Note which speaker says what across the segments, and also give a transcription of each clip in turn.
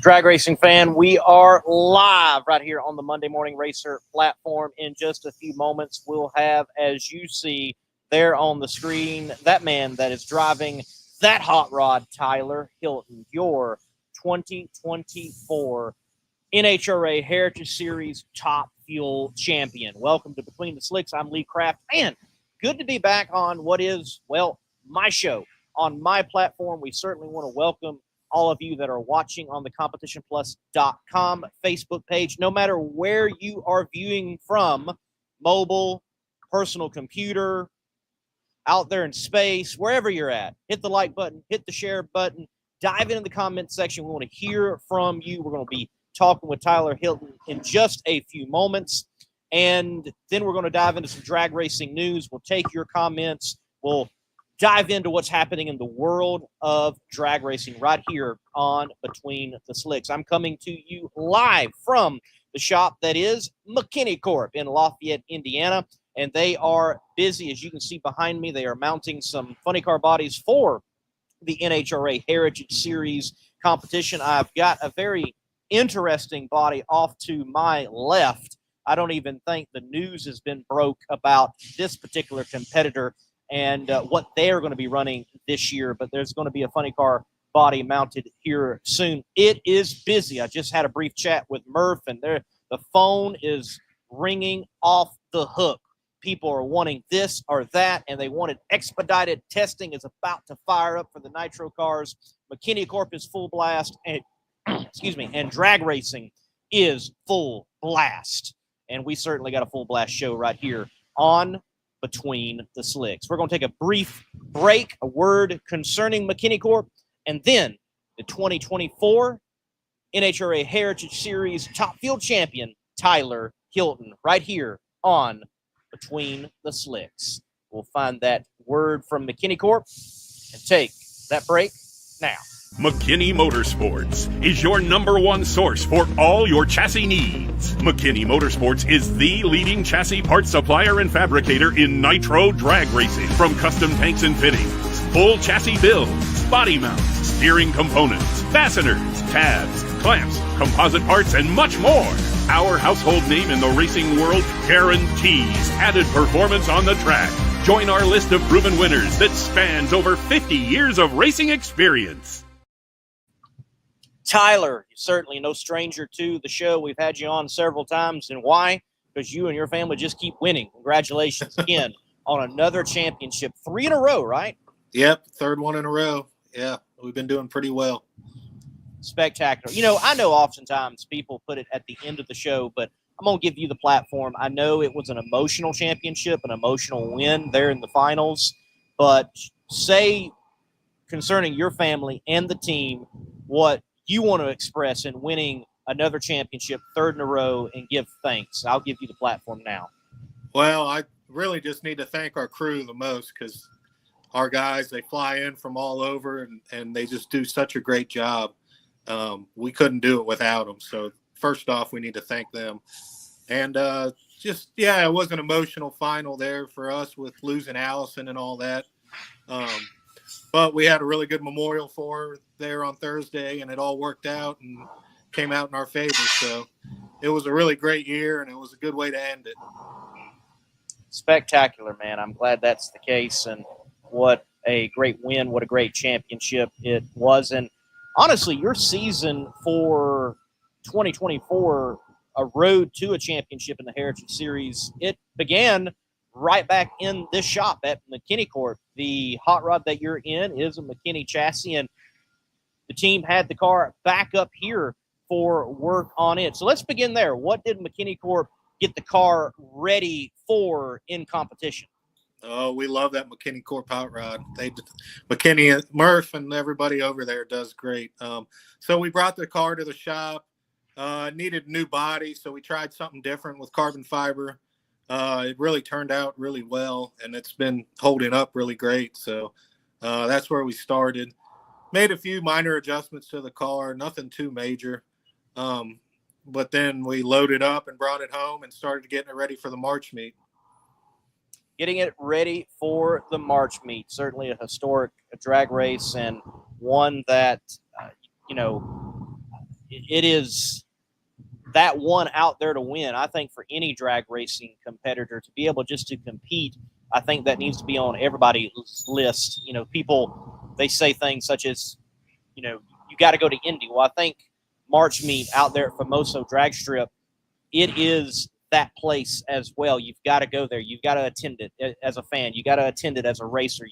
Speaker 1: Drag racing fan, we are live right here on the Monday Morning Racer platform. In just a few moments, we'll have, as you see there on the screen, that man that is driving that hot rod, Tyler Hilton, your 2024 NHRA Heritage Series Top Fuel Champion. Welcome to Between the Slicks. I'm Lee Kraft. Man, good to be back on what is, well, my show on my platform. We certainly want to welcome all of you that are watching on the competitionplus.com Facebook page, no matter where you are viewing from, mobile, personal computer, out there in space, wherever you're at. Hit the like button, hit the share button, dive into the comment section. We want to hear from you. We're going to be talking with Tyler Hilton in just a few moments, and then we're going to dive into some drag racing news. We'll take your comments. We'll dive into what's happening in the world of drag racing right here on Between the Slicks. I'm coming to you live from the shop that is McKinney Corp in Lafayette, Indiana, and they are busy. As you can see behind me, they are mounting some funny car bodies for the NHRA Heritage Series competition. I've got a very interesting body off to my left. I don't even think the news has been broke about this particular competitor and what they're going to be running this year, but there's going to be a funny car body mounted here soon. It is busy. I just had a brief chat with Murph, and the phone is ringing off the hook. People are wanting this or that, and they wanted expedited. Testing is about to fire up for the Nitro cars. McKinney Corp is full blast, and and drag racing is full blast. And we certainly got a full blast show right here on Between the Slicks. We're going to take a brief break, a word concerning McKinney Corp, and then the 2024 NHRA Heritage Series Top Fuel Champion, Tyler Hilton, right here on Between the Slicks. We'll find that word from McKinney Corp and take that break now.
Speaker 2: McKinney Motorsports is your #1 source for all your chassis needs. McKinney Motorsports is the leading chassis parts supplier and fabricator in nitro drag racing. From custom tanks and fittings, full chassis builds, body mounts, steering components, fasteners, tabs, clamps, composite parts, and much more. Our household name in the racing world guarantees added performance on the track. Join our list of proven winners that spans over 50 years of racing experience.
Speaker 1: Tyler, you're certainly no stranger to the show. We've had you on several times. And why? Because you and your family just keep winning. Congratulations again on another championship. 3 in a row, right?
Speaker 3: Yep, third one in a row. Yeah, we've been doing pretty well.
Speaker 1: Spectacular. You know, I know oftentimes people put it at the end of the show, but I'm going to give you the platform. I know it was an emotional championship, an emotional win there in the finals, but say concerning your family and the team what you want to express in winning another championship, third in a row, and give thanks. I'll give you the platform now.
Speaker 3: Well, I really just need to thank our crew the most because our guys, they fly in from all over and they just do such a great job. We couldn't do it without them. So first off, we need to thank them. And it was an emotional final there for us with losing Allison and all that. But we had a really good memorial for her there on Thursday, and it all worked out and came out in our favor. So it was a really great year, and it was a good way to end it.
Speaker 1: Spectacular, man. I'm glad that's the case, and what a great win, what a great championship it was. And honestly, your season for 2024, a road to a championship in the Heritage Series, it began right back in this shop at McKinney Corp. The hot rod that you're in is a McKinney chassis, and the team had the car back up here for work on it. So let's begin there. What did McKinney Corp get the car ready for in competition?
Speaker 3: Oh, we love that McKinney Corp hot rod. McKinney, Murph, and everybody over there does great. So we brought the car to the shop. Needed a new body, so we tried something different with carbon fiber. It really turned out really well, and it's been holding up really great. So that's where we started. Made a few minor adjustments to the car, nothing too major. But then we loaded up and brought it home and started getting it ready for the March meet.
Speaker 1: Getting it ready for the March meet. Certainly a historic drag race, and one that, it is that one out there to win. I think for any drag racing competitor to be able just to compete, I think that needs to be on everybody's list. You know, people, they say things such as, you know, you got to go to Indy. Well, I think March Meet out there at Famoso Drag Strip, it is that place as well. You've got to go there. You've got to attend it as a fan. You got to attend it as a racer.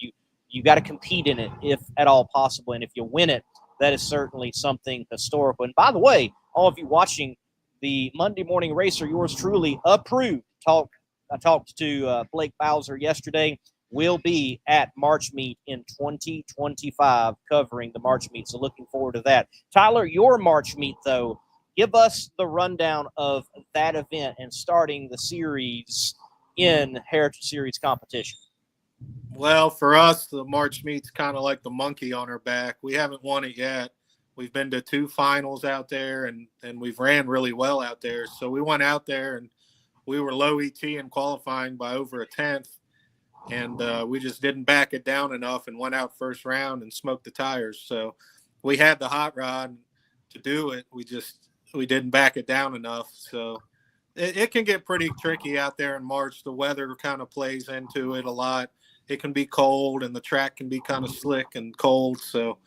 Speaker 1: You got to compete in it if at all possible. And if you win it, that is certainly something historical. And by the way, all of you watching the Monday Morning Racer, yours truly approved. I talked to Blake Bowser yesterday. Will be at March Meet in 2025 covering the March Meet. So looking forward to that. Tyler, your March Meet, though, give us the rundown of that event and starting the series in Heritage Series competition.
Speaker 3: Well, for us, the March Meet's kind of like the monkey on our back. We haven't won it yet. We've been to 2 finals out there, and we've ran really well out there. So we went out there, and we were low ET in qualifying by over a tenth. And we just didn't back it down enough and went out first round and smoked the tires. So we had the hot rod to do it. We didn't back it down enough. So it can get pretty tricky out there in March. The weather kind of plays into it a lot. It can be cold and the track can be kind of slick and cold. So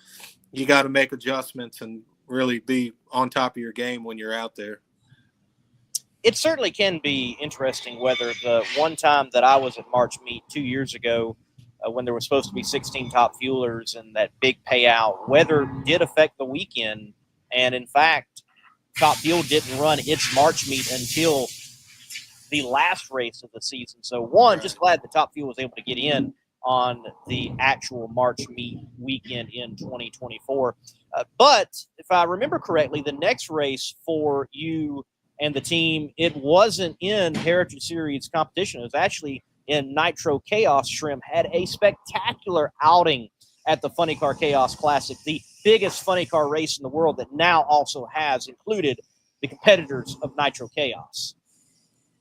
Speaker 3: you got to make adjustments and really be on top of your game when you're out there.
Speaker 1: It certainly can be interesting whether the one time that I was at March Meet 2 years ago when there was supposed to be 16 top fuelers and that big payout, weather did affect the weekend. And in fact, Top Fuel didn't run its March Meet until the last race of the season. So just glad the Top Fuel was able to get in on the actual March Meet weekend in 2024. But if I remember correctly, the next race for you and the team, it wasn't in Heritage Series competition. It was actually in Nitro Chaos. Trim had a spectacular outing at the Funny Car Chaos Classic, the biggest funny car race in the world that now also has included the competitors of Nitro Chaos.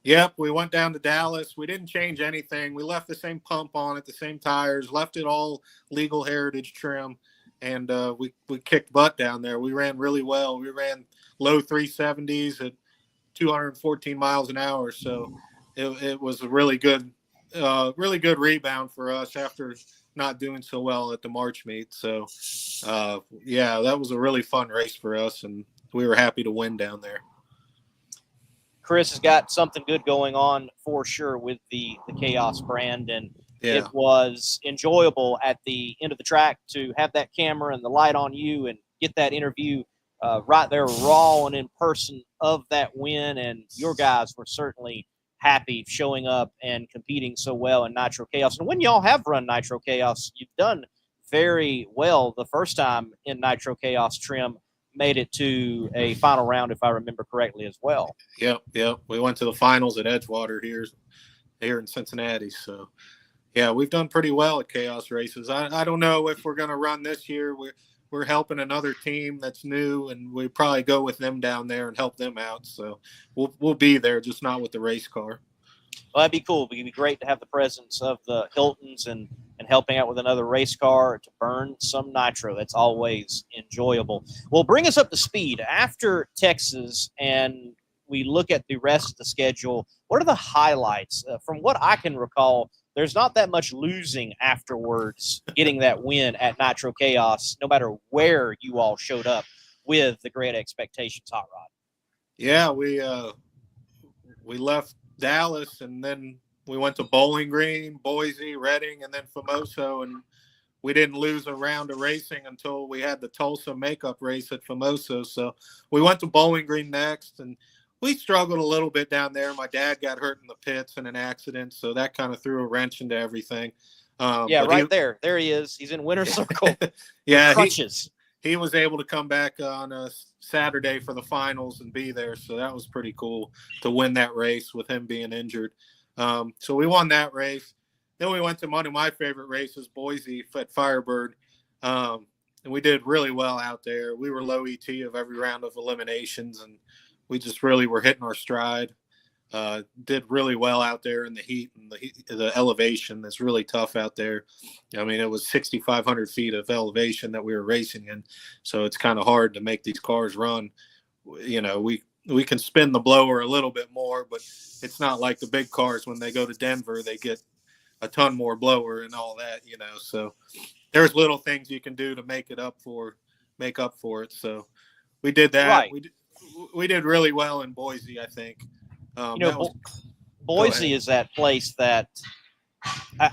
Speaker 3: Yep, we went down to Dallas. We didn't change anything. We left the same pump on it, the same tires, left it all legal Heritage trim, and we kicked butt down there. We ran really well. We ran low 370s at 214 miles an hour. So it was a really good rebound for us after not doing so well at the March Meet. So, that was a really fun race for us, and we were happy to win down there.
Speaker 1: Chris has got something good going on for sure with the Chaos brand, and it was enjoyable at the end of the track to have that camera and the light on you and get that interview right there raw and in person of that win. And your guys were certainly happy showing up and competing so well in Nitro Chaos. And when y'all have run Nitro Chaos, you've done very well. The first time in Nitro Chaos, Trim made it to a final round, if I remember correctly, as well.
Speaker 3: Yep. We went to the finals at Edgewater here in Cincinnati. So, we've done pretty well at Chaos races. I don't know if we're going to run this year. We're helping another team that's new, and we probably go with them down there and help them out. So we'll be there, just not with the race car.
Speaker 1: Well, that'd be cool. It'd be great to have the presence of the Hiltons and helping out with another race car to burn some nitro. That's always enjoyable. Well, bring us up to speed. After Texas and we look at the rest of the schedule, what are the highlights? From what I can recall, there's not that much losing afterwards getting that win at Nitro Chaos, no matter where you all showed up with the Great Expectations Hot Rod.
Speaker 3: Yeah, we left Dallas, and then we went to Bowling Green, Boise, Reading, and then Famoso, and we didn't lose a round of racing until we had the Tulsa makeup race at Famoso. So we went to Bowling Green next, and we struggled a little bit down there. My dad got hurt in the pits in an accident, so that kind of threw a wrench into everything.
Speaker 1: There he is. He's in winner's circle.
Speaker 3: Crutches. He was able to come back on a Saturday for the finals and be there, so that was pretty cool to win that race with him being injured. So we won that race. Then we went to one of my favorite races, Boise at Firebird, and we did really well out there. We were low ET of every round of eliminations, and we just really were hitting our stride. Did really well out there in the heat and the elevation. That's really tough out there. I mean, it was 6,500 feet of elevation that we were racing in, so it's kind of hard to make these cars run. we can spin the blower a little bit more, but it's not like the big cars when they go to Denver, they get a ton more blower and all that, So there's little things you can do to make up for it. So we did that.
Speaker 1: Right.
Speaker 3: We did really well in Boise, I think.
Speaker 1: Boise is that place that,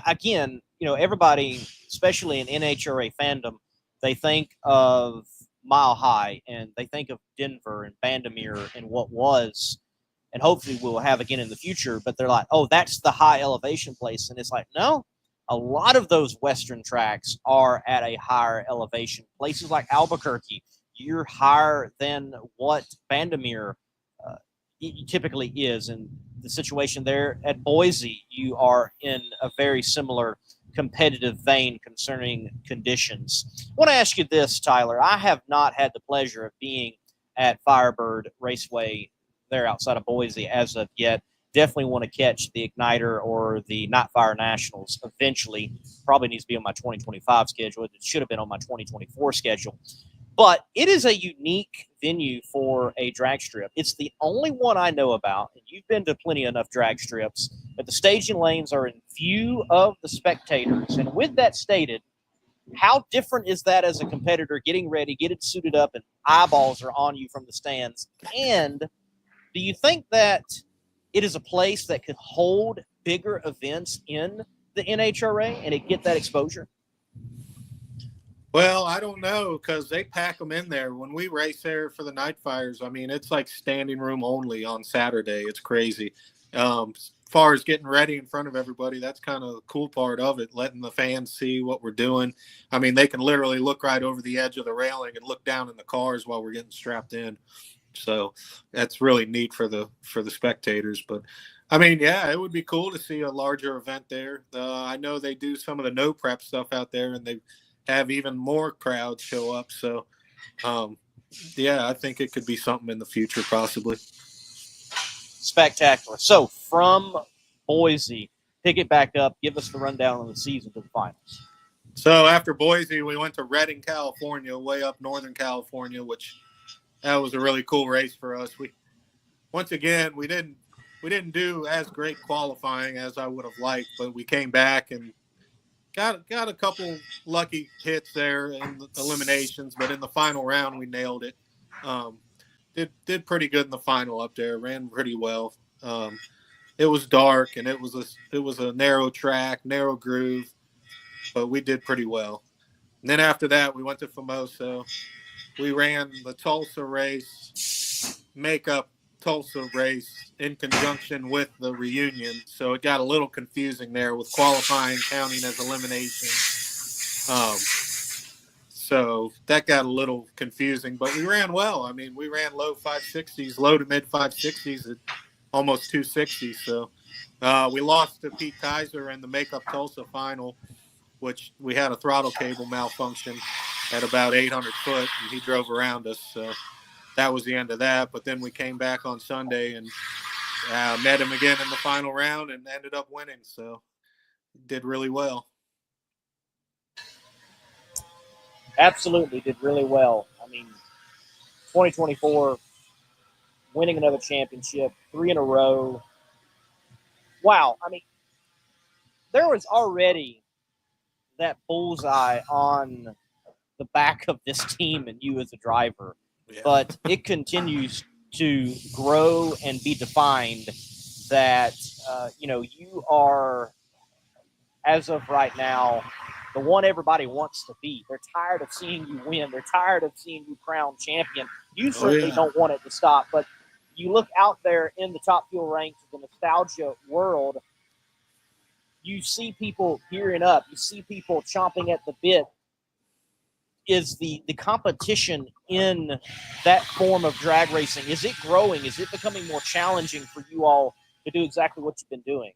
Speaker 1: again, everybody, especially in NHRA fandom, they think of Mile High and they think of Denver and Bandamere and what was, and hopefully we'll have again in the future. But they're like, oh, that's the high elevation place. And it's like, no, a lot of those Western tracks are at a higher elevation. Places like Albuquerque, you're higher than what Bandamere typically is. And the situation there at Boise, you are in a very similar competitive vein concerning conditions. I want to ask you this, Tyler. I have not had the pleasure of being at Firebird Raceway there outside of Boise as of yet. Definitely want to catch the Igniter or the Nightfire Nationals eventually. Probably needs to be on my 2025 schedule. It should have been on my 2024 schedule. But it is a unique venue for a drag strip. It's the only one I know about, and you've been to plenty enough drag strips, but the staging lanes are in view of the spectators. And with that stated, how different is that as a competitor getting ready, getting suited up, and eyeballs are on you from the stands? And do you think that it is a place that could hold bigger events in the NHRA and it get that exposure?
Speaker 3: Well, I don't know, because they pack them in there. When we race there for the Night Fires, I mean, it's like standing room only on Saturday. It's crazy. As far as getting ready in front of everybody, that's kind of the cool part of it, letting the fans see what we're doing. I mean, they can literally look right over the edge of the railing and look down in the cars while we're getting strapped in. So that's really neat for the spectators. But I mean, yeah, it would be cool to see a larger event there. I know they do some of the no prep stuff out there, and they have even more crowds show up. So, yeah, I think it could be something in the future, possibly.
Speaker 1: Spectacular. So from Boise, pick it back up. Give us the rundown on the season to the finals.
Speaker 3: So after Boise, we went to Redding, California, way up Northern California, which that was a really cool race for us. We didn't do as great qualifying as I would have liked, but we came back and got a couple lucky hits there in the eliminations, but in the final round we nailed it. Did pretty good in the final up there. Ran pretty well. It was dark and it was a narrow track, narrow groove, but we did pretty well. And then after that, we went to Famoso. We ran the Tulsa race, makeup Tulsa race in conjunction with the reunion. So it got a little confusing there with qualifying counting as elimination. So that got a little confusing, but we ran well. I mean, we ran low to mid 560s at almost 260. So we lost to Pete Kaiser in the makeup Tulsa final, which we had a throttle cable malfunction at about 800 foot, and he drove around us. So that was the end of that. But then we came back on Sunday and met him again in the final round and ended up winning. So did really well.
Speaker 1: Absolutely did really well. I mean, 2024, winning another championship, 3 in a row. Wow. I mean, there was already that bullseye on the back of this team and you as a driver. Yeah. But it continues to grow and be defined that, you are, as of right now, the one everybody wants to be. They're tired of seeing you win. They're tired of seeing you crowned champion. You certainly don't want it to stop. But you look out there in the Top Fuel ranks of the nostalgia world, you see people gearing up. You see people chomping at the bit. Is the competition in that form of drag racing, is it growing? Is it becoming more challenging for you all to do exactly what you've been doing?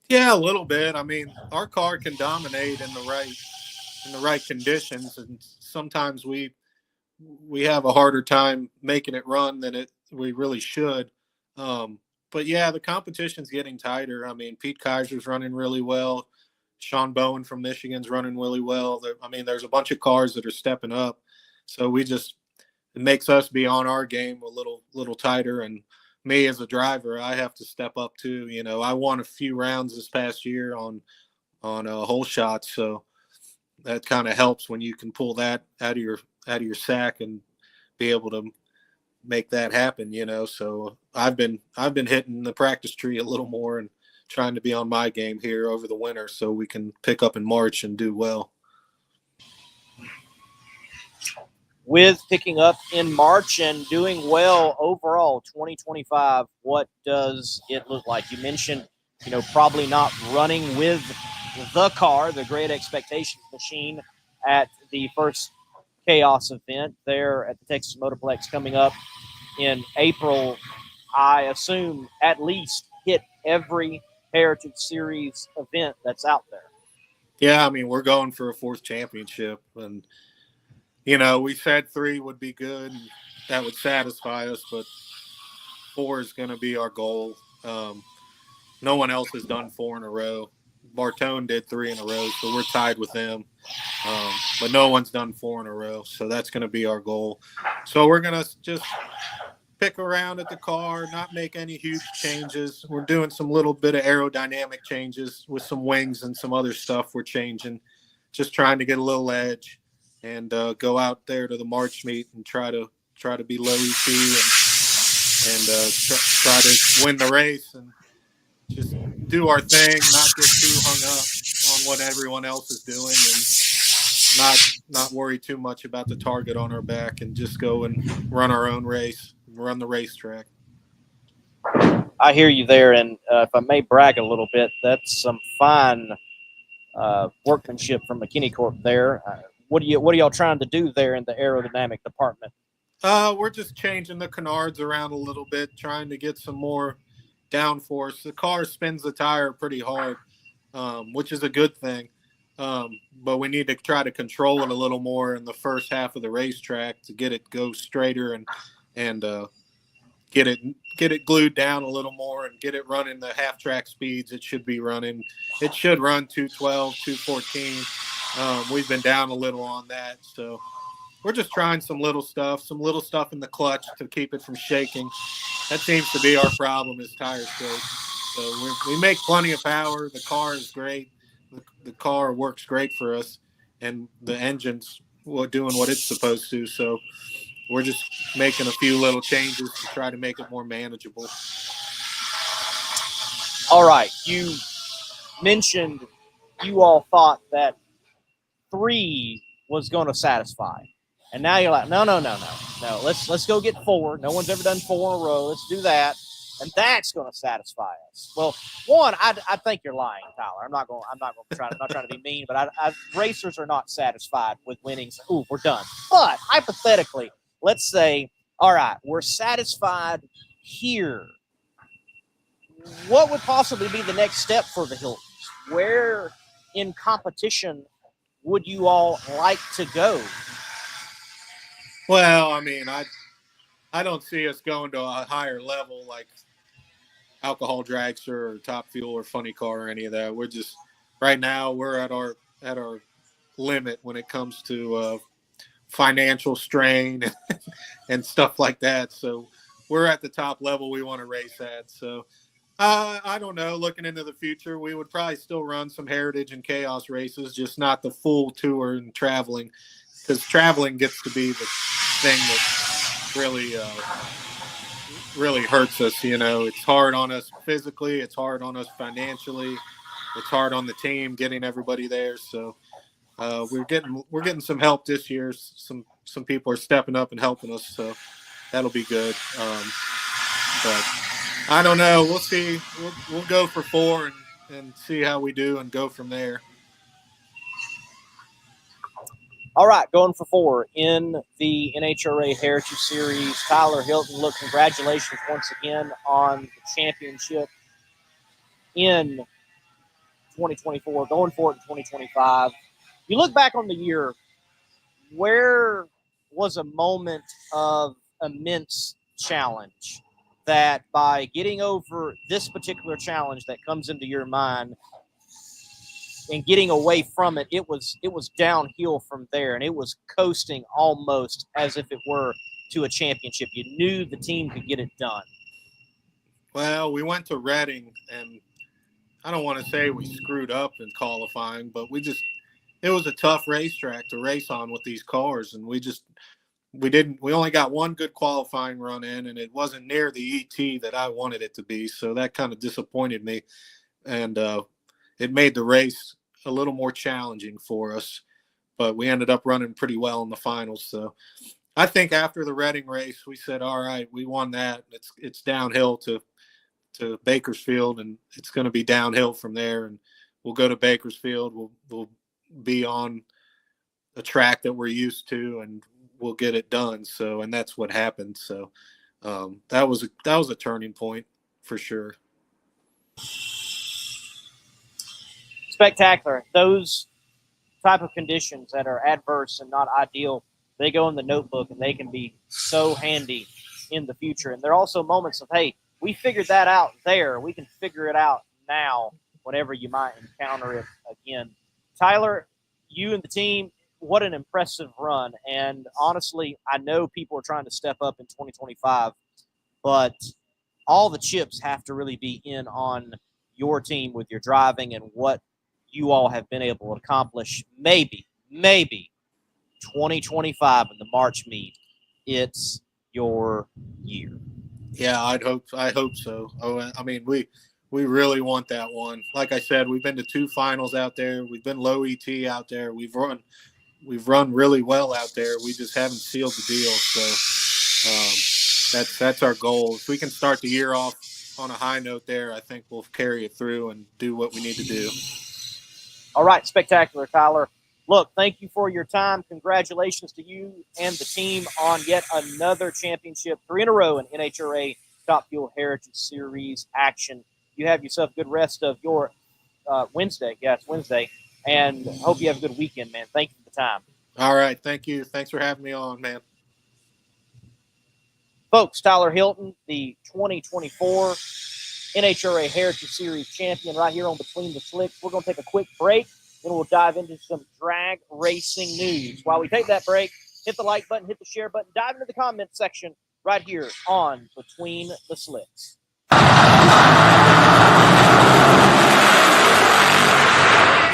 Speaker 3: Yeah, a little bit. I mean, our car can dominate in the right conditions, and sometimes we have a harder time making it run than we really should. But yeah, the competition's getting tighter. I mean, Pete Kaiser's running really well. Sean Bowen from Michigan's running really well. I mean, there's a bunch of cars that are stepping up. So we just it makes us be on our game a little tighter. And me as a driver, I have to step up too. You know, I won a few rounds this past year on hole shots, so that kind of helps when you can pull that out of your sack and be able to make that happen. You know, so I've been hitting the practice tree a little more and trying to be on my game here over the winter so we can pick up in March and do well.
Speaker 1: With picking up in March and doing well overall, 2025, what does it look like? You mentioned, you know, probably not running with the car, the Great Expectations machine, at the first Chaos event there at the Texas Motorplex coming up in April. I assume at least hit every Heritage Series event that's out there.
Speaker 3: Yeah, I mean, we're going for a 4th championship, and you know, we said 3 would be good, and that would satisfy us, but 4 is going to be our goal. No one else has done 4 in a row. Bartone did 3 in a row, so we're tied with them. But no one's done 4 in a row, so that's going to be our goal. So we're going to just pick around at the car, not make any huge changes. We're doing some little bit of aerodynamic changes with some wings and some other stuff we're changing, just trying to get a little edge. And go out there to the March meet and try to be low EC and try to win the race and just do our thing, not get too hung up on what everyone else is doing, and not worry too much about the target on our back, and just go and run our own race, run the racetrack.
Speaker 1: I hear you there, and if I may brag a little bit, that's some fine workmanship from McKinney Corp there. What are y'all trying to do there in the aerodynamic department?
Speaker 3: We're just changing the canards around a little bit, trying to get some more downforce. The car spins the tire pretty hard, which is a good thing. But we need to try to control it a little more in the first half of the racetrack to get it go straighter and get it glued down a little more and get it running the half track speeds it should be running. It should run 212, 214. We've been down a little on that, so we're just trying some little stuff in the clutch to keep it from shaking. That seems to be our problem, is tire shakes. So we make plenty of power. The car is great. The car works great for us, and the engine's doing what it's supposed to. So we're just making a few little changes to try to make it more manageable.
Speaker 1: All right, you mentioned you all thought that 3 was going to satisfy, and now you're like, no. Let's go get 4. No one's ever done 4 in a row. Let's do that, and that's going to satisfy us. Well, one, I think you're lying, Tyler. I'm not trying to be mean, but racers are not satisfied with winning. Ooh, we're done. But hypothetically, let's say, all right, we're satisfied here. What would possibly be the next step for the Hiltons? Where in competition would you all like to go?
Speaker 3: Well, I mean, I don't see us going to a higher level like Alcohol Dragster or Top Fuel or Funny Car or any of that. We're just right now we're at our limit when it comes to financial strain and stuff like that. So we're at the top level we want to race at. So I don't know. Looking into the future, we would probably still run some Heritage and Chaos races, just not the full tour and traveling, because traveling gets to be the thing that really hurts us. You know, it's hard on us physically, it's hard on us financially, it's hard on the team getting everybody there. So we're getting some help this year. Some people are stepping up and helping us, so that'll be good. But I don't know. We'll see. We'll go for 4 and see how we do and go from there.
Speaker 1: All right, going for 4 in the NHRA Heritage Series. Tyler Hilton, look, congratulations once again on the championship in 2024, going for it in 2025. You look back on the year, where was a moment of immense challenge that by getting over this particular challenge that comes into your mind and getting away from it, it was downhill from there, and it was coasting almost as if it were to a championship? You knew the team could get it done.
Speaker 3: Well, we went to Reading, and I don't want to say we screwed up in qualifying, but it was a tough racetrack to race on with these cars, and we only got one good qualifying run in, and it wasn't near the ET that I wanted it to be. So that kind of disappointed me. And it made the race a little more challenging for us, but we ended up running pretty well in the finals. So I think after the Reading race, we said, all right, we won that. It's downhill to Bakersfield, and it's going to be downhill from there. And we'll go to Bakersfield. We'll be on a track that we're used to, and we'll get it done. So, and that's what happened. So that was a turning point for sure.
Speaker 1: Spectacular. Those type of conditions that are adverse and not ideal, they go in the notebook, and they can be so handy in the future. And there are also moments of, hey, we figured that out there. We can figure it out now whenever you might encounter it again. Tyler, you and the team, what an impressive run. And honestly, I know people are trying to step up in 2025, but all the chips have to really be in on your team with your driving and what you all have been able to accomplish. Maybe 2025 in the March meet, it's your year.
Speaker 3: Yeah, I hope so. Oh, I mean, we really want that one. Like I said, we've been to 2 finals out there. We've been low ET out there. We've run really well out there. We just haven't sealed the deal. So that's our goal. If we can start the year off on a high note there, I think we'll carry it through and do what we need to do.
Speaker 1: All right, spectacular, Tyler. Look, thank you for your time. Congratulations to you and the team on yet another championship, 3 in a row in NHRA Top Fuel Heritage Series action. You have yourself a good rest of your Wednesday. Yeah, it's Wednesday. And hope you have a good weekend, man. Thank you for the time.
Speaker 3: All right. Thank you. Thanks for having me on, man.
Speaker 1: Folks, Tyler Hilton, the 2024 NHRA Heritage Series champion right here on Between the Slicks. We're going to take a quick break. Then we'll dive into some drag racing news. While we take that break, hit the like button, hit the share button, dive into the comment section right here on Between the Slicks.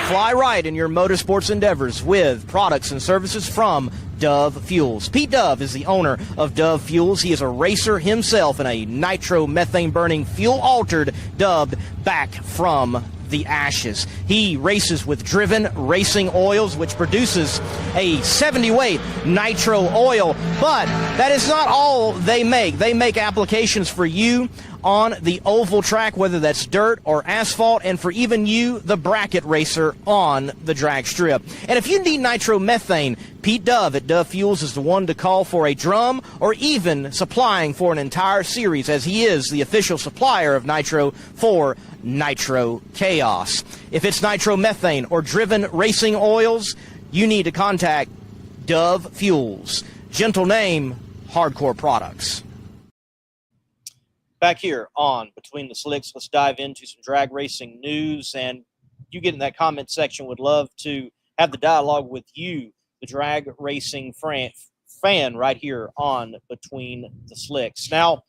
Speaker 1: Fly right in your motorsports endeavors with products and services from Dove Fuels. Pete Dove is the owner of Dove Fuels. He is a racer himself in a nitromethane burning fuel altered, dubbed Back from the Ashes. He races with Driven Racing Oils, which produces a 70 weight nitro oil, but that is not all they make. They make applications for you on the oval track, whether that's dirt or asphalt, and for even you, the bracket racer on the drag strip. And if you need nitromethane, Pete Dove at Dove Fuels is the one to call for a drum or even supplying for an entire series, as he is the official supplier of nitro for Nitro Chaos. If it's nitromethane or Driven Racing Oils, you need to contact Dove Fuels. Gentle name, Hardcore Products. Back here on Between the Slicks, let's dive into some drag racing news. And you get in that comment section, would love to have the dialogue with you, the drag racing fan right here on Between the Slicks. Now,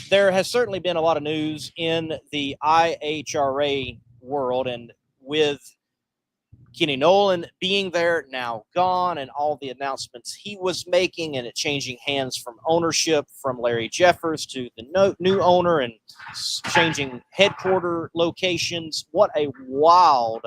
Speaker 1: there has certainly been a lot of news in the IHRA world, and with Kenny Nolan being there, now gone, and all the announcements he was making, and it changing hands from ownership from Larry Jeffers to the new owner, and changing headquarter locations. What a wild,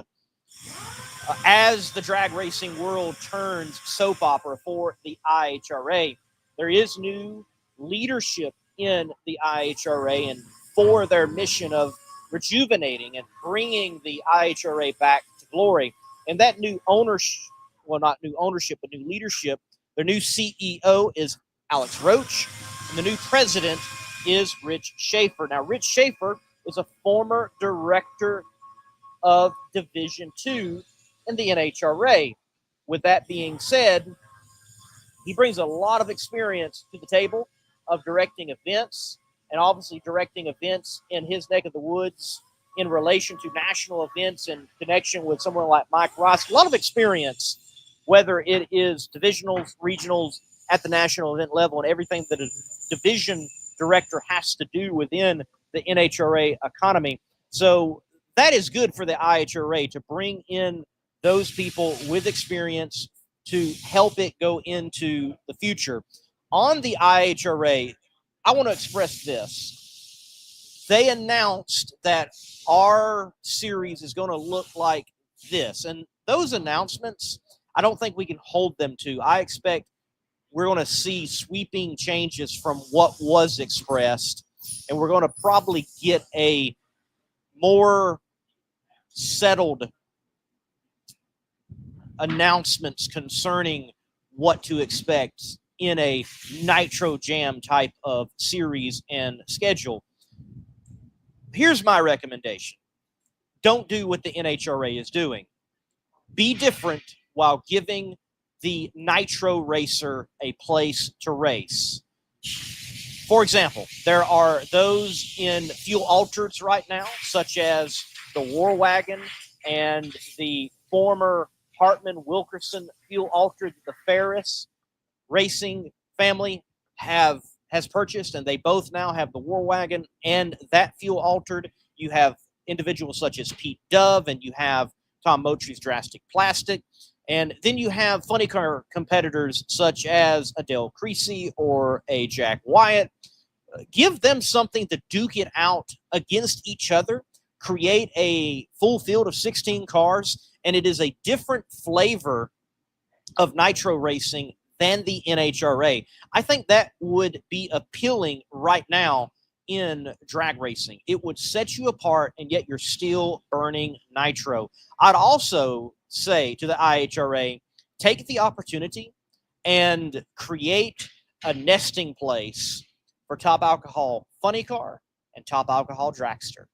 Speaker 1: as the drag racing world turns soap opera for the IHRA, there is new leadership in the IHRA, and for their mission of rejuvenating and bringing the IHRA back to glory. And that new ownership, well, not new ownership, but new leadership, their new CEO is Alex Roach, and the new president is Rich Schaefer. Now, Rich Schaefer is a former director of Division II in the NHRA. With that being said, he brings a lot of experience to the table of directing events, and obviously directing events in his neck of the woods in relation to national events and connection with someone like Mike Ross. A lot of experience, whether it is divisionals, regionals, at the national event level and everything that a division director has to do within the NHRA economy. So that is good for the IHRA to bring in those people with experience to help it go into the future. On the IHRA, I want to express this. They announced that our series is going to look like this. And those announcements, I don't think we can hold them to. I expect we're going to see sweeping changes from what was expressed, and we're going to probably get a more settled announcements concerning what to expect in a Nitro Jam type of series and schedule. Here's my recommendation. Don't do what the NHRA is doing. Be different while giving the Nitro racer a place to race. For example, there are those in fuel altereds right now, such as the War Wagon and the former Hartman-Wilkerson fuel altered the Ferris Racing family has purchased, and they both now have the War Wagon and that fuel altered. You have individuals such as Pete Dove, and you have Tom Motrey's Drastic Plastic. And then you have funny car competitors such as Adele Creasy or a Jack Wyatt. Give them something to duke it out against each other. Create a full field of 16 cars, and it is a different flavor of nitro racing than the NHRA. I think that would be appealing right now in drag racing. It would set you apart, and yet you're still burning nitro. I'd also say to the IHRA, take the opportunity and create a nesting place for Top Alcohol Funny Car and Top Alcohol Dragster.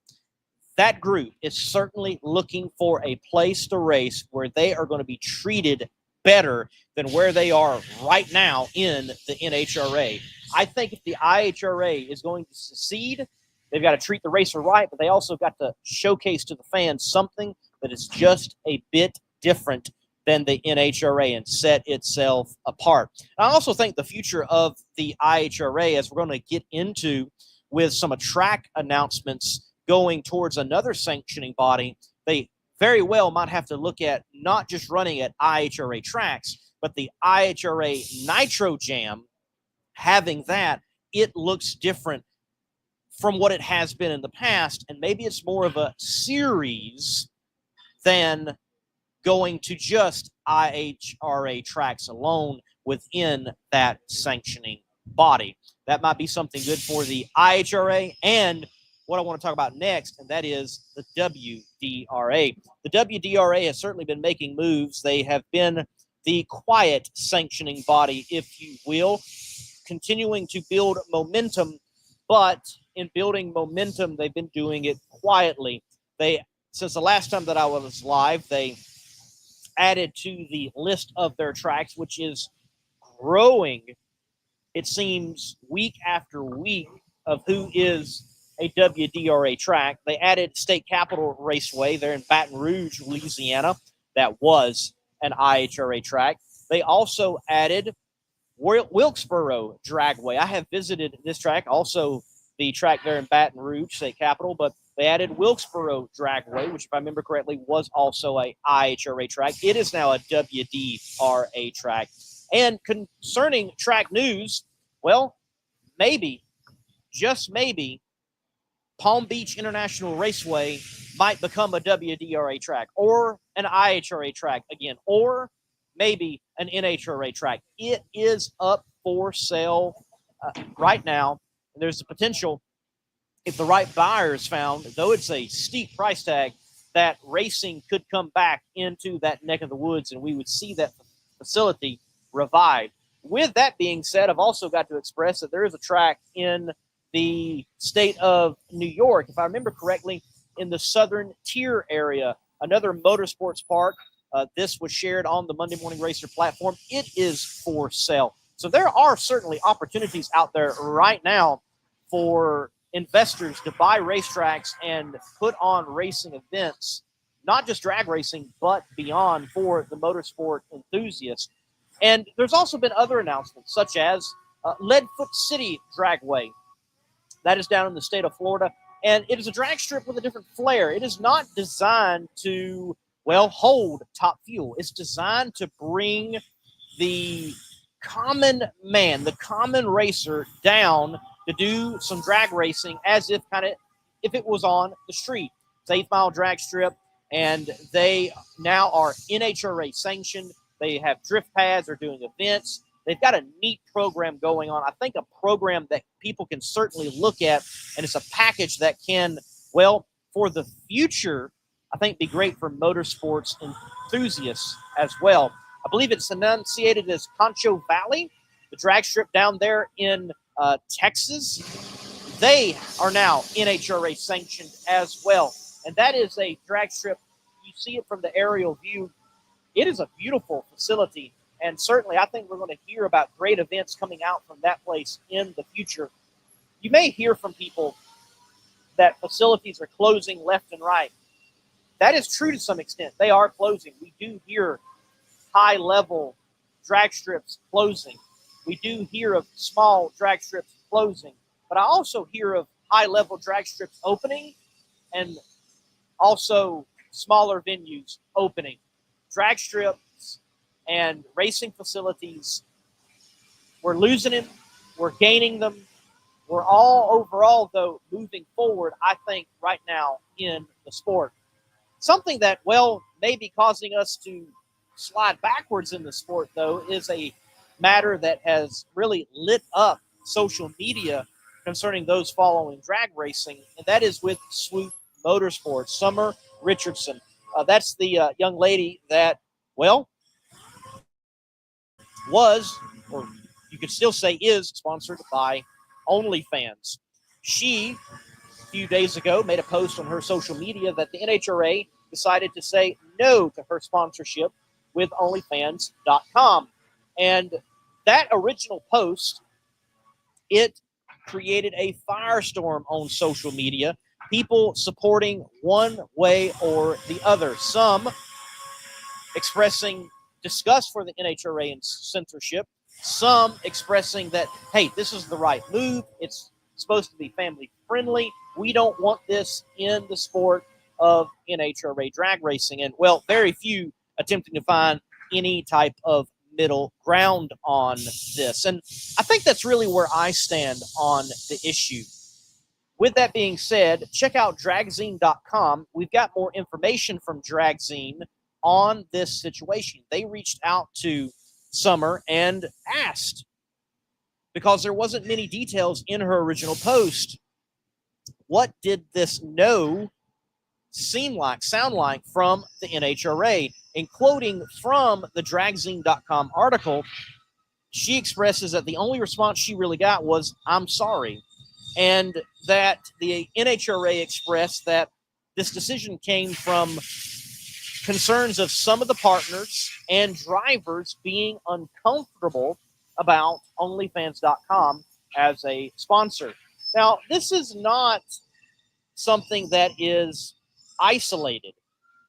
Speaker 1: That group is certainly looking for a place to race where they are going to be treated better than where they are right now in the NHRA. I think if the IHRA is going to succeed, they've got to treat the racer right, but they also got to showcase to the fans something that is just a bit different than the NHRA and set itself apart. I also think the future of the IHRA, as we're going to get into with some track announcements going towards another sanctioning body, they very well might have to look at not just running at IHRA tracks, but the IHRA Nitro Jam, having that, it looks different from what it has been in the past, and maybe it's more of a series than going to just IHRA tracks alone within that sanctioning body. That might be something good for the IHRA and what I want to talk about next, and that is the WDRA. The WDRA has certainly been making moves. They have been the quiet sanctioning body, if you will, continuing to build momentum, but in building momentum, they've been doing it quietly. Since the last time that I was live, they added to the list of their tracks, which is growing, it seems, week after week, of who is a WDRA track. They added State Capitol Raceway there in Baton Rouge, Louisiana. That was an IHRA track. They also added Wilkesboro Dragway. I have visited this track, also the track there in Baton Rouge, State Capitol, but they added Wilkesboro Dragway, which, if I remember correctly, was also a IHRA track. It is now a WDRA track. And concerning track news, well, maybe, just maybe, Palm Beach International Raceway might become a WDRA track or an IHRA track again, or maybe an NHRA track. It is up for sale right now. There's a potential, if the right buyer is found, though it's a steep price tag, that racing could come back into that neck of the woods and we would see that facility revived. With that being said, I've also got to express that there is a track in the state of New York, if I remember correctly, in the Southern Tier area, another motorsports park. This was shared on the Monday Morning Racer platform. It is for sale. So there are certainly opportunities out there right now for investors to buy racetracks and put on racing events, not just drag racing, but beyond, for the motorsport enthusiast. And there's also been other announcements, such as Leadfoot City Dragway. That is down in the state of Florida. And it is a drag strip with a different flair. It is not designed to, hold Top Fuel. It's designed to bring the common man, the common racer down to do some drag racing as if it was on the street. It's 8 Mile drag strip, and they now are NHRA sanctioned. They have drift pads. They're doing events. They've got a neat program going on. I think a program that people can certainly look at, and it's a package that can, for the future, I think be great for motorsports enthusiasts as well. I believe it's enunciated as Concho Valley, the drag strip down there in Texas. They are now NHRA sanctioned as well. And that is a drag strip. You see it from the aerial view. It is a beautiful facility. And certainly, I think we're going to hear about great events coming out from that place in the future. You may hear from people that facilities are closing left and right. That is true to some extent. They are closing. We do hear high-level drag strips closing. We do hear of small drag strips closing. But I also hear of high-level drag strips opening and also smaller venues opening. Drag strips and racing facilities, we're losing them, we're gaining them. We're all overall, though, moving forward, I think, right now in the sport. Something that, may be causing us to slide backwards in the sport, though, is a matter that has really lit up social media concerning those following drag racing, and that is with Swoop Motorsports. Summer Richardson. That's the young lady that, was, or you could still say is, sponsored by OnlyFans. She, a few days ago, made a post on her social media that the NHRA decided to say no to her sponsorship with OnlyFans.com. And that original post, it created a firestorm on social media, people supporting one way or the other. Some expressing disgust for the NHRA and censorship, some expressing that, hey, this is the right move. It's supposed to be family friendly. We don't want this in the sport of NHRA drag racing. And, very few attempting to find any type of middle ground on this. And I think that's really where I stand on the issue. With that being said, check out dragzine.com. We've got more information from Dragzine on this situation. They reached out to Summer and asked, because there wasn't many details in her original post, what did this no sound like from the NHRA? And quoting from the dragzine.com article, she expresses that the only response she really got was, "I'm sorry." And that the NHRA expressed that this decision came from concerns of some of the partners and drivers being uncomfortable about OnlyFans.com as a sponsor. Now, this is not something that is isolated.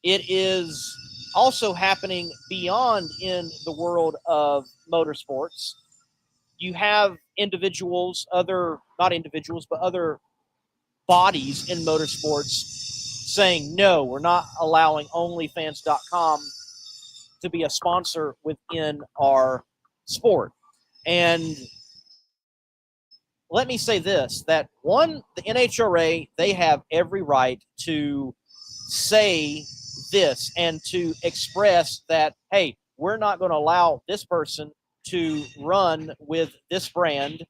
Speaker 1: It is also happening beyond in the world of motorsports. You have individuals, other bodies in motorsports saying, no, we're not allowing OnlyFans.com to be a sponsor within our sport. And let me say this, that one, the NHRA, they have every right to say this and to express that, hey, we're not going to allow this person to run with this brand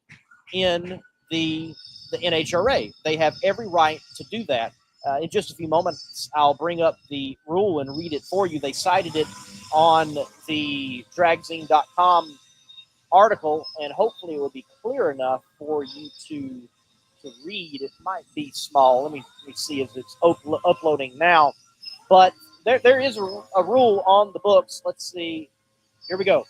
Speaker 1: in the NHRA. They have every right to do that. In just a few moments, I'll bring up the rule and read it for you. They cited it on the dragzine.com article, and hopefully it will be clear enough for you to read. It might be small. Let me see if it's uploading now. But there is a rule on the books. Let's see. Here we go.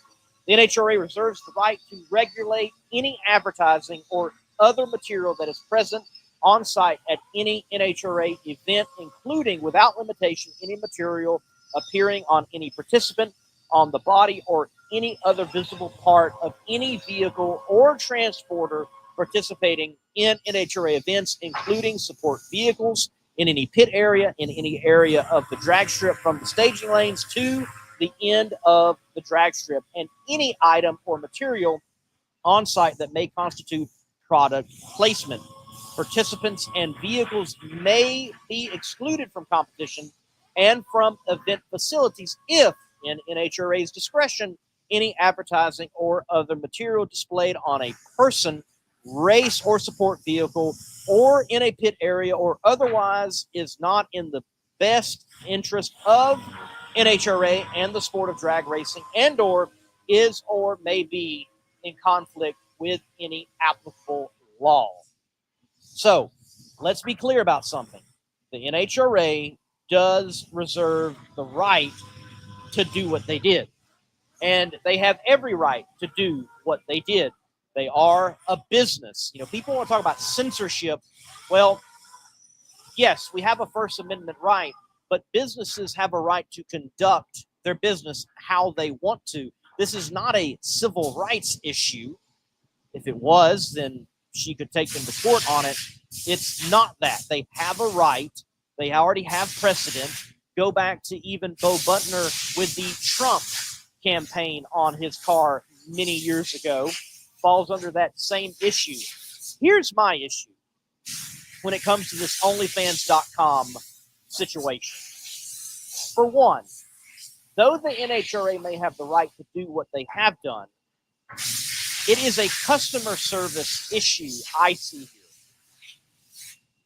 Speaker 1: The NHRA reserves the right to regulate any advertising or other material that is present on site at any NHRA event, including, without limitation, any material appearing on any participant on the body or any other visible part of any vehicle or transporter participating in NHRA events, including support vehicles in any pit area, in any area of the drag strip from the staging lanes to the end of the drag strip, and any item or material on site that may constitute product placement. Participants and vehicles may be excluded from competition and from event facilities if, in NHRA's discretion, any advertising or other material displayed on a person, race, or support vehicle or in a pit area or otherwise is not in the best interest of NHRA and the sport of drag racing, and or is or may be in conflict with any applicable law. So let's be clear about something. The NHRA does reserve the right to do what they did, and they have every right to do what they did. They are a business. You know, people want to talk about censorship. Well, yes, we have a First Amendment right, but businesses have a right to conduct their business how they want to. This is not a civil rights issue. If it was, then she could take them to court on it. It's not that. They have a right. They already have precedent. Go back to even Bo Butner with the Trump campaign on his car many years ago. Falls under that same issue. Here's my issue when it comes to this OnlyFans.com situation. For one, though the NHRA may have the right to do what they have done, it is a customer service issue I see here.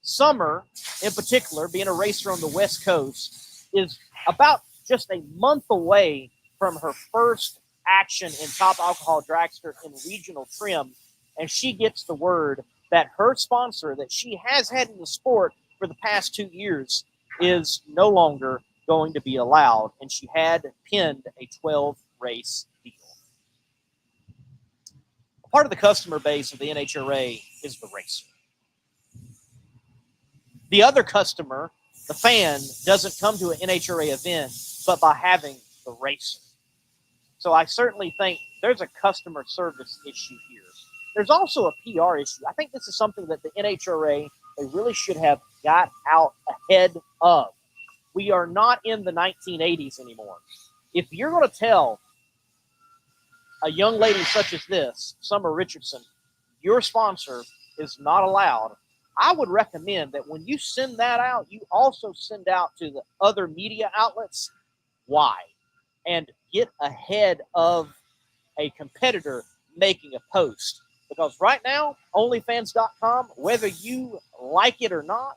Speaker 1: Summer, in particular, being a racer on the West Coast, is about just a month away from her first action in Top Alcohol Dragster in regional trim, and she gets the word that her sponsor that she has had in the sport for the past 2 years is no longer going to be allowed, and she had pinned a 12-race deal. Part of the customer base of the NHRA is the racer. The other customer, the fan, doesn't come to an NHRA event but by having the racer. So I certainly think there's a customer service issue here. There's also a PR issue. I think this is something that the NHRA, they really should have got out ahead of. We are not in the 1980s anymore. If you're going to tell a young lady such as this, Summer Richardson, your sponsor is not allowed, I would recommend that when you send that out, you also send out to the other media outlets why, and get ahead of a competitor making a post. Because right now, OnlyFans.com, whether you like it or not,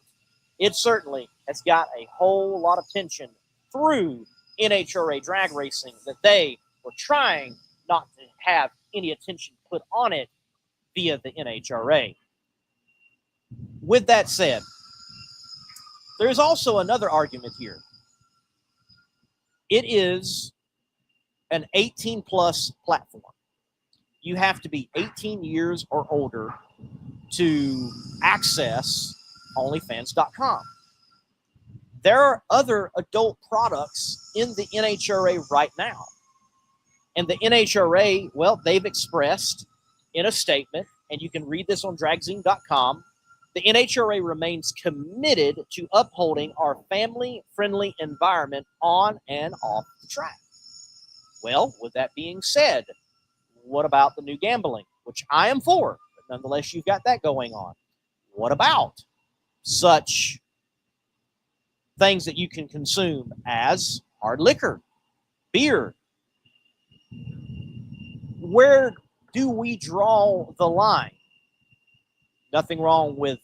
Speaker 1: it certainly has got a whole lot of tension through NHRA drag racing that they were trying not to have any attention put on it via the NHRA. With that said, there is also another argument here. It is an 18-plus platform. You have to be 18 years or older to access OnlyFans.com. There are other adult products in the NHRA right now. And the NHRA, well, they've expressed in a statement, and you can read this on dragzine.com, the NHRA remains committed to upholding our family-friendly environment on and off the track. Well, with that being said, what about the new gambling, which I am for, but nonetheless, you've got that going on. What about such things that you can consume as hard liquor, beer? Where do we draw the line? Nothing wrong with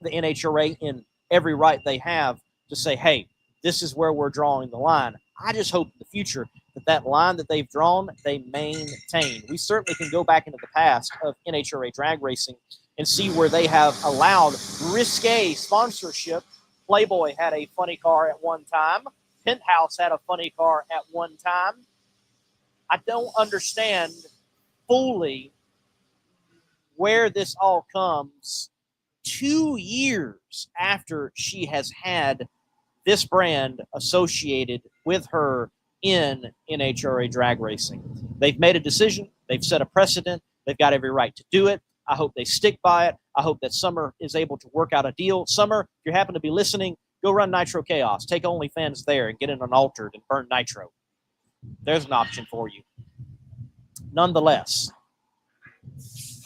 Speaker 1: the NHRA in every right they have to say, hey, this is where we're drawing the line. I just hope in the future that line that they've drawn, they maintain. We certainly can go back into the past of NHRA drag racing and see where they have allowed risque sponsorship. Playboy had a funny car at one time. Penthouse had a funny car at one time. I don't understand fully where this all comes 2 years after she has had this brand associated with her in NHRA drag racing. They've made a decision. They've set a precedent. They've got every right to do it. I hope they stick by it. I hope that Summer is able to work out a deal. Summer, if you happen to be listening, go run Nitro Chaos. Take OnlyFans there and get in an altered and burn nitro. There's an option for you. Nonetheless,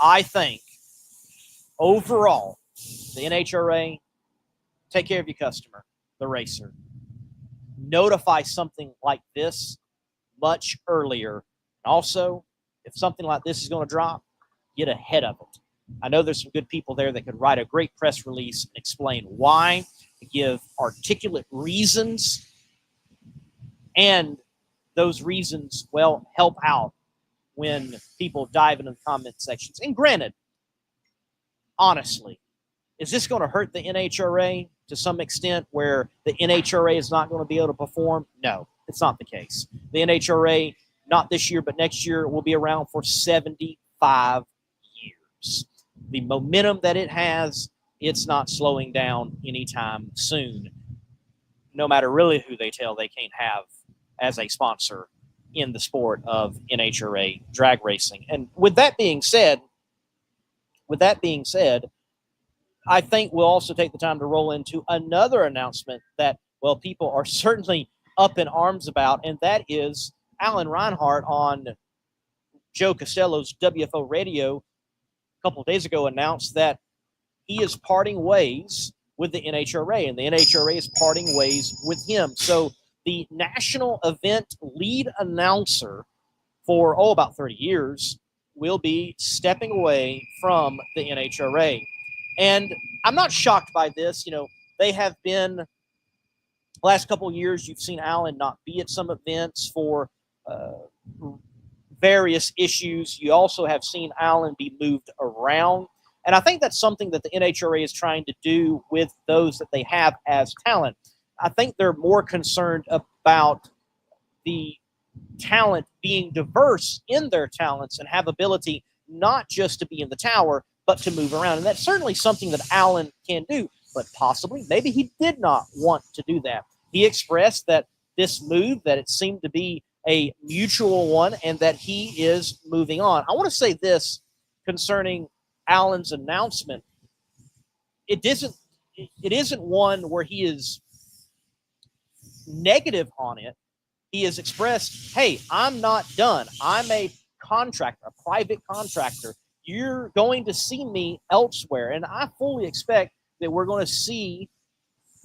Speaker 1: I think overall, the NHRA, take care of your customer, the racer. Notify something like this much earlier. Also, if something like this is going to drop, get ahead of it. I know there's some good people there that could write a great press release and explain why, give articulate reasons, and those reasons, well, help out when people dive into the comment sections. And granted, honestly, is this going to hurt the NHRA to some extent where the NHRA is not going to be able to perform? No, it's not the case. The NHRA, not this year, but next year, will be around for 75 years. The momentum that it has, it's not slowing down anytime soon, no matter really who they tell they can't have as a sponsor in the sport of NHRA drag racing. And with that being said, I think we'll also take the time to roll into another announcement that, well, people are certainly up in arms about, and that is Alan Reinhart on Joe Costello's WFO radio a couple of days ago announced that he is parting ways with the NHRA, and the NHRA is parting ways with him. So the national event lead announcer for, about 30 years will be stepping away from the NHRA. And I'm not shocked by this. You know, they have been, last couple of years, you've seen Alan not be at some events for various issues. You also have seen Alan be moved around. And I think that's something that the NHRA is trying to do with those that they have as talent. I think they're more concerned about the talent being diverse in their talents and have ability not just to be in the tower, but to move around. And that's certainly something that Alan can do, but possibly, maybe he did not want to do that. He expressed that this move, that it seemed to be a mutual one and that he is moving on. I want to say this concerning Alan's announcement. It isn't one where he is negative on it. He has expressed, hey, I'm not done. I'm a contractor, a private contractor. You're going to see me elsewhere. And I fully expect that we're going to see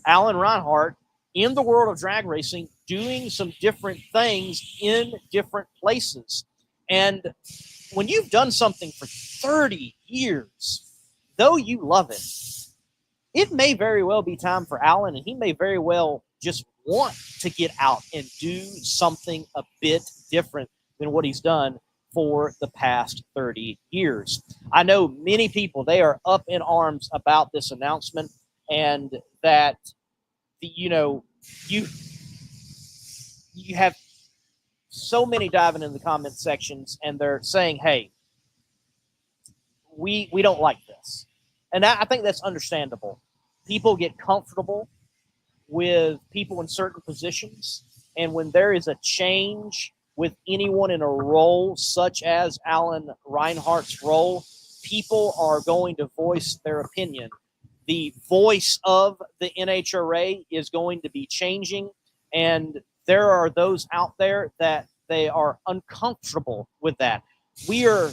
Speaker 1: Alan Reinhart in the world of drag racing doing some different things in different places. And when you've done something for 30 years, though you love it, it may very well be time for Alan, and he may very well just want to get out and do something a bit different than what he's done for the past 30 years. I know many people, they are up in arms about this announcement, and that, you know, you have so many diving in the comment sections, and they're saying, hey, we don't like this. And I think that's understandable. People get comfortable with people in certain positions, and when there is a change with anyone in a role such as Alan Reinhart's role, people are going to voice their opinion. The voice of the NHRA is going to be changing, and there are those out there that they are uncomfortable with that. We are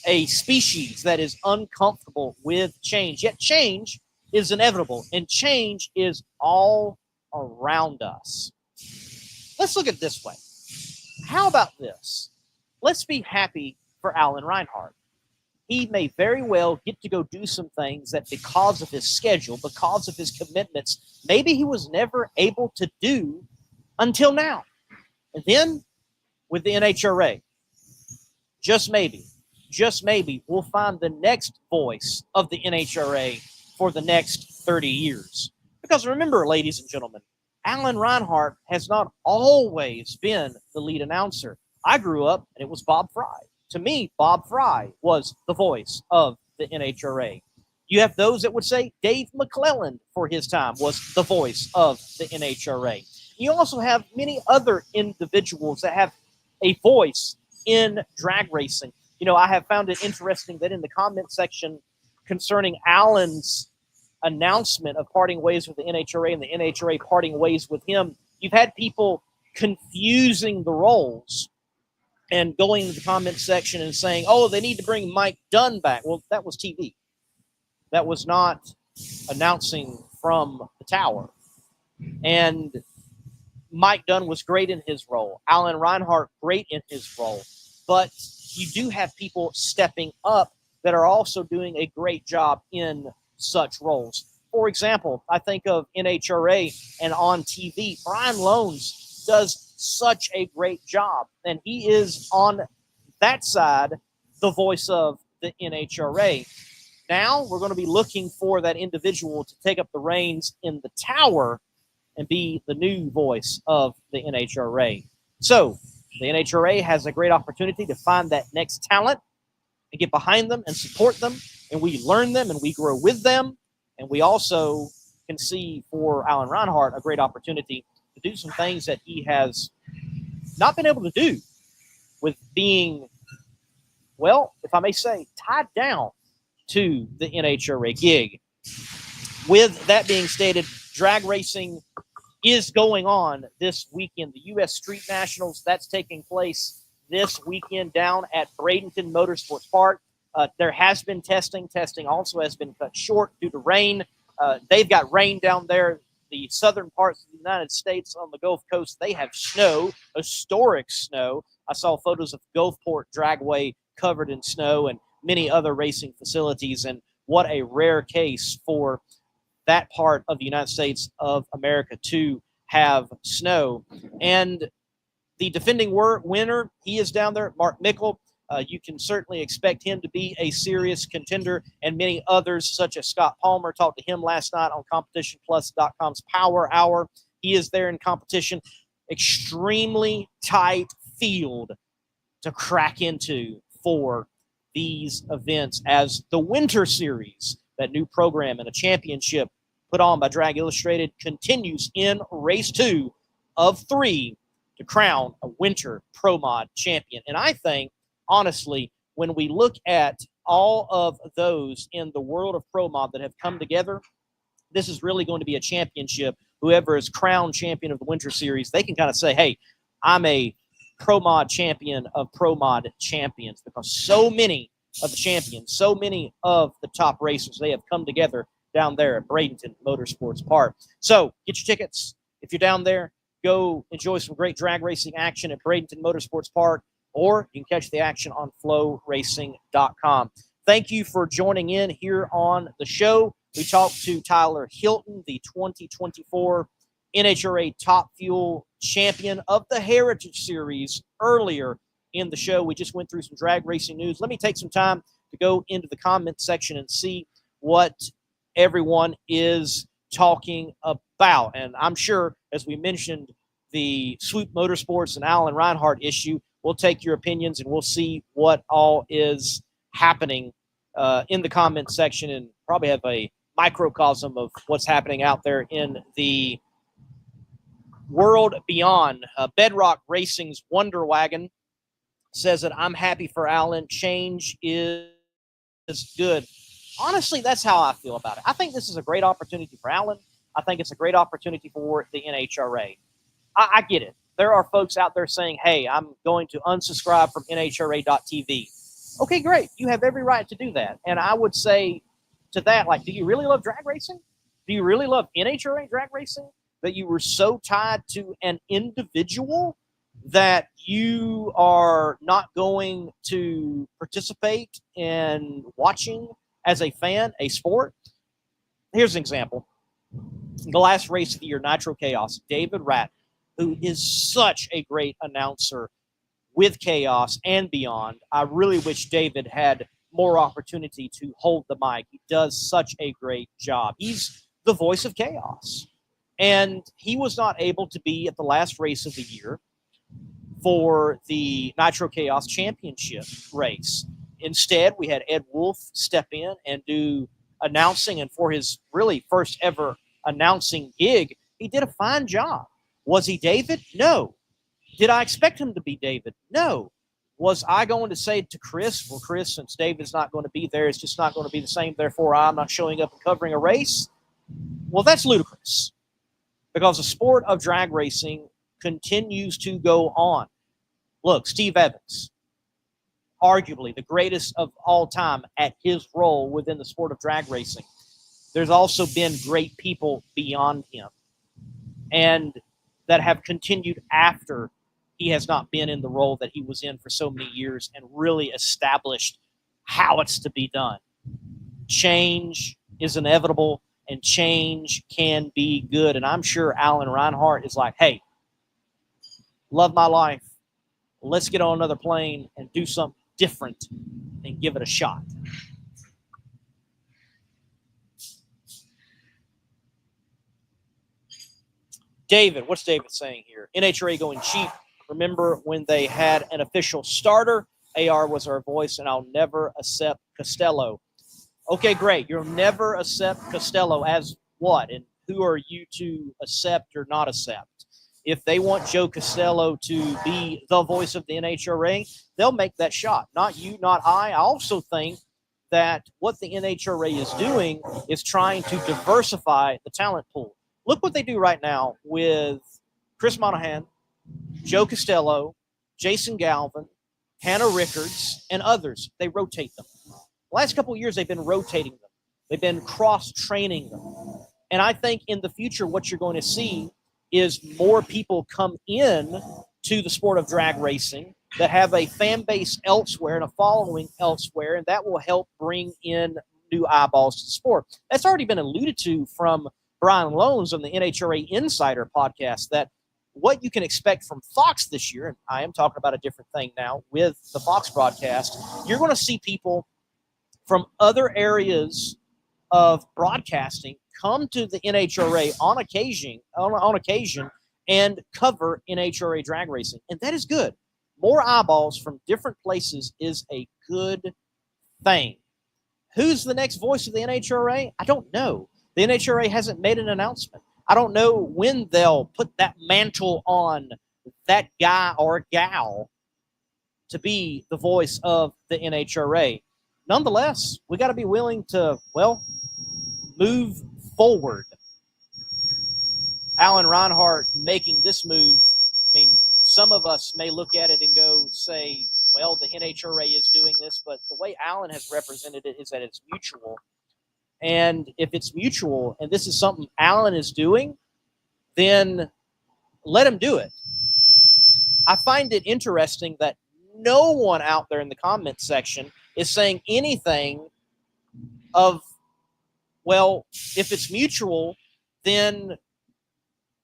Speaker 1: a species that is uncomfortable with change, yet change is inevitable, and change is all around us. Let's look at it this way. How about this? Let's be happy for Alan Reinhart. He may very well get to go do some things that, because of his schedule, because of his commitments, maybe he was never able to do until now. And then with the NHRA, just maybe, we'll find the next voice of the NHRA for the next 30 years. Because remember, ladies and gentlemen, Alan Reinhart has not always been the lead announcer. I grew up, and it was Bob Fry. To me, Bob Fry was the voice of the NHRA. You have those that would say Dave McClelland, for his time, was the voice of the NHRA. You also have many other individuals that have a voice in drag racing. I have found it interesting that in the comment section concerning Alan's announcement of parting ways with the NHRA and the NHRA parting ways with him, you've had people confusing the roles and going to the comment section and saying, oh, they need to bring Mike Dunn back. Well, that was TV. That was not announcing from the tower. And Mike Dunn was great in his role. Alan Reinhart, great in his role. But you do have people stepping up that are also doing a great job in such roles. For example, I think of NHRA and on TV, Brian Loans does such a great job. And he is on that side the voice of the NHRA. Now we're going to be looking for that individual to take up the reins in the tower and be the new voice of the NHRA. So the NHRA has a great opportunity to find that next talent and get behind them and support them, and we learn them and we grow with them. And we also can see for Alan Reinhart a great opportunity to do some things that he has not been able to do with being, well, if I may say, tied down to the NHRA gig. With that being stated, drag racing is going on this weekend. The U.S. Street Nationals, that's taking place this weekend down at Bradenton Motorsports Park. There has been testing. Testing also has been cut short due to rain. They've got rain down there. The southern parts of the United States on the Gulf Coast, they have snow, historic snow. I saw photos of Gulfport Dragway covered in snow and many other racing facilities, and what a rare case for that part of the United States of America to have snow. And the defending winner, he is down there, Mark Mickle. You can certainly expect him to be a serious contender, and many others, such as Scott Palmer. Talked to him last night on CompetitionPlus.com's Power Hour. He is there in competition. Extremely tight field to crack into for these events as the Winter Series, that new program and a championship put on by Drag Illustrated, continues in race 2 of 3 to crown a Winter Pro Mod champion. And I think, honestly, when we look at all of those in the world of Pro Mod that have come together, this is really going to be a championship. Whoever is crowned champion of the Winter Series, they can kind of say, hey, I'm a Pro Mod champion of Pro Mod champions, because so many of the champions, so many of the top racers, they have come together down there at Bradenton Motorsports Park. So get your tickets. If you're down there, go enjoy some great drag racing action at Bradenton Motorsports Park, or you can catch the action on flowracing.com. Thank you for joining in here on the show. We talked to Tyler Hilton, the 2024 NHRA Top Fuel champion of the Heritage Series, earlier in the show. We just went through some drag racing news. Let me take some time to go into the comment section and see what everyone is talking about. And I'm sure, as we mentioned, the Swoop Motorsports and Alan Reinhart issue, we'll take your opinions and we'll see what all is happening in the comment section, and probably have a microcosm of what's happening out there in the world beyond. Bedrock Racing's Wonder Wagon says that I'm happy for Alan. Change is good. Honestly, that's how I feel about it. I think this is a great opportunity for Alan. I think it's a great opportunity for the NHRA. I get it. There are folks out there saying, hey, I'm going to unsubscribe from NHRA.tv. Okay, great. You have every right to do that. And I would say to that, like, do you really love drag racing? Do you really love NHRA drag racing, that you were so tied to an individual that you are not going to participate in watching as a fan a sport? Here's an example. The last race of the year, Nitro Chaos, David Ratt, who is such a great announcer with Chaos and beyond. I really wish David had more opportunity to hold the mic. He does such a great job. He's the voice of Chaos. And he was not able to be at the last race of the year for the Nitro Chaos Championship race. Instead, we had Ed Wolf step in and do announcing, and for his really first ever announcing gig, he did a fine job. Was he David? No. Did I expect him to be David? No. Was I going to say to Chris, well, Chris, since David's not going to be there, it's just not going to be the same, therefore I'm not showing up and covering a race? Well, that's ludicrous, because the sport of drag racing continues to go on. Look, Steve Evans, arguably the greatest of all time at his role within the sport of drag racing. There's also been great people beyond him and that have continued after he has not been in the role that he was in for so many years and really established how it's to be done. Change is inevitable, and change can be good. And I'm sure Alan Reinhart is like, hey, love my life. Let's get on another plane and do something different and give it a shot. David, what's David saying here? NHRA going cheap. Remember when they had an official starter? AR was our voice, and I'll never accept Costello. Okay, great. You'll never accept Costello as what? And who are you to accept or not accept? If they want Joe Costello to be the voice of the NHRA, they'll make that shot. Not you, not I. I also think that what the NHRA is doing is trying to diversify the talent pool. Look what they do right now with Chris Monahan, Joe Costello, Jason Galvin, Hannah Rickards, and others. They rotate them. The last couple of years, they've been rotating them. They've been cross-training them. And I think in the future, what you're going to see is more people come in to the sport of drag racing that have a fan base elsewhere and a following elsewhere, and that will help bring in new eyeballs to the sport. That's already been alluded to from Brian Loans on the NHRA Insider podcast, that what you can expect from Fox this year, and I am talking about a different thing now with the Fox broadcast, you're going to see people from other areas of broadcasting come to the NHRA on occasion and cover NHRA drag racing. And that is good. More eyeballs from different places is a good thing. Who's the next voice of the NHRA? I don't know. The NHRA hasn't made an announcement. I don't know when they'll put that mantle on that guy or gal to be the voice of the NHRA. Nonetheless, we got to be willing to, move forward. Alan Reinhart making this move, I mean, some of us may look at it and say, well, the NHRA is doing this, but the way Alan has represented it is that it's mutual. And if it's mutual and this is something Alan is doing, then let him do it. I find it interesting that no one out there in the comment section is saying anything of, well, if it's mutual, then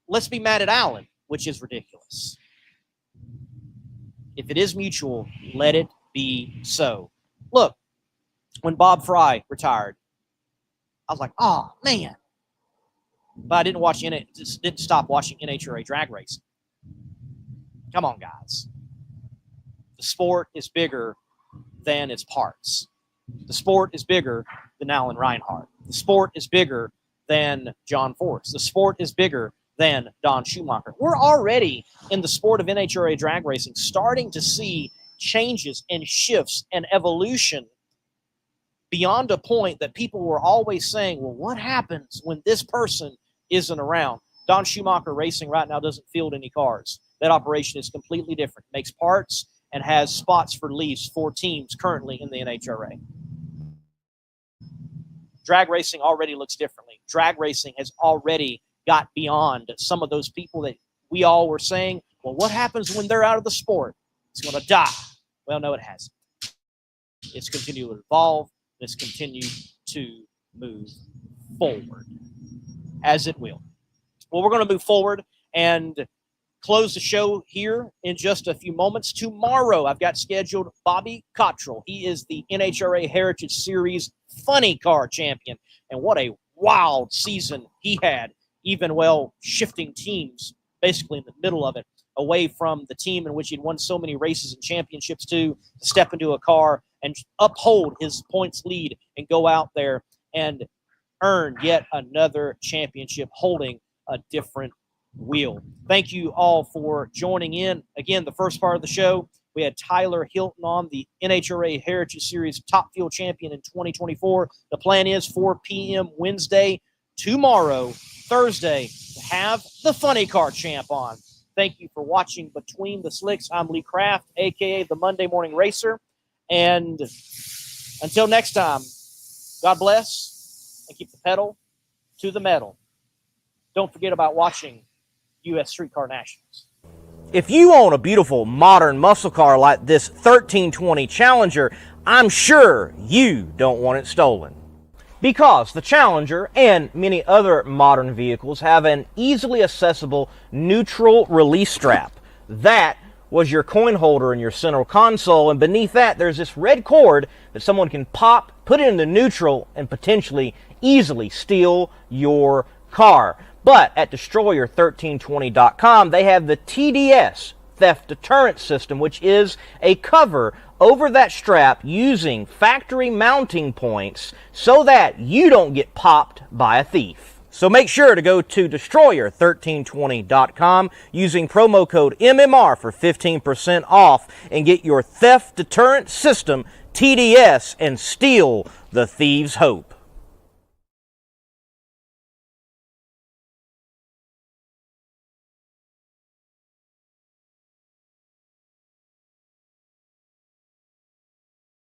Speaker 1: let's be mad at Alan, which is ridiculous. If it is mutual, let it be so. Look, when Bob Fry retired, I was like, oh, man. But I didn't stop watching NHRA drag racing. Come on, guys. The sport is bigger than its parts. The sport is bigger than Alan Reinhart. The sport is bigger than John Force. The sport is bigger than Don Schumacher. We're already in the sport of NHRA drag racing starting to see changes and shifts and evolution beyond a point that people were always saying, well, what happens when this person isn't around? Don Schumacher Racing right now doesn't field any cars. That operation is completely different. Makes parts and has spots for lease for teams currently in the NHRA. Drag racing already looks differently. Drag racing has already got beyond some of those people that we all were saying, well, what happens when they're out of the sport? It's going to die. Well, no, it hasn't. It's continued to evolve. It's continued to move forward, as it will. Well, we're going to move forward and close the show here in just a few moments. Tomorrow, I've got scheduled Bobby Cottrell. He is the NHRA Heritage Series Funny Car Champion. And what a wild season he had, even shifting teams basically in the middle of it, away from the team in which he'd won so many races and championships to step into a car and uphold his points lead and go out there and earn yet another championship holding a different will. Thank you all for joining in. Again, the first part of the show, we had Tyler Hilton on, the NHRA Heritage Series Top Fuel Champion in 2024. The plan is 4 p.m. Wednesday, tomorrow, Thursday, to have the Funny Car Champ on. Thank you for watching Between the Slicks. I'm Lee Kraft, a.k.a. the Monday Morning Racer. And until next time, God bless and keep the pedal to the metal. Don't forget about watching U.S. Streetcar Nationals. If you own a beautiful modern muscle car like this 1320 Challenger, I'm sure you don't want it stolen. Because the Challenger and many other modern vehicles have an easily accessible neutral release strap. That was your coin holder in your center console, and beneath that there's this red cord that someone can pop, put it into neutral, and potentially easily steal your car. But at Destroyer1320.com, they have the TDS, Theft Deterrent System, which is a cover over that strap using factory mounting points so that you don't get popped by a thief. So make sure to go to Destroyer1320.com using promo code MMR for 15% off and get your Theft Deterrent System TDS and steal the thieves' hope.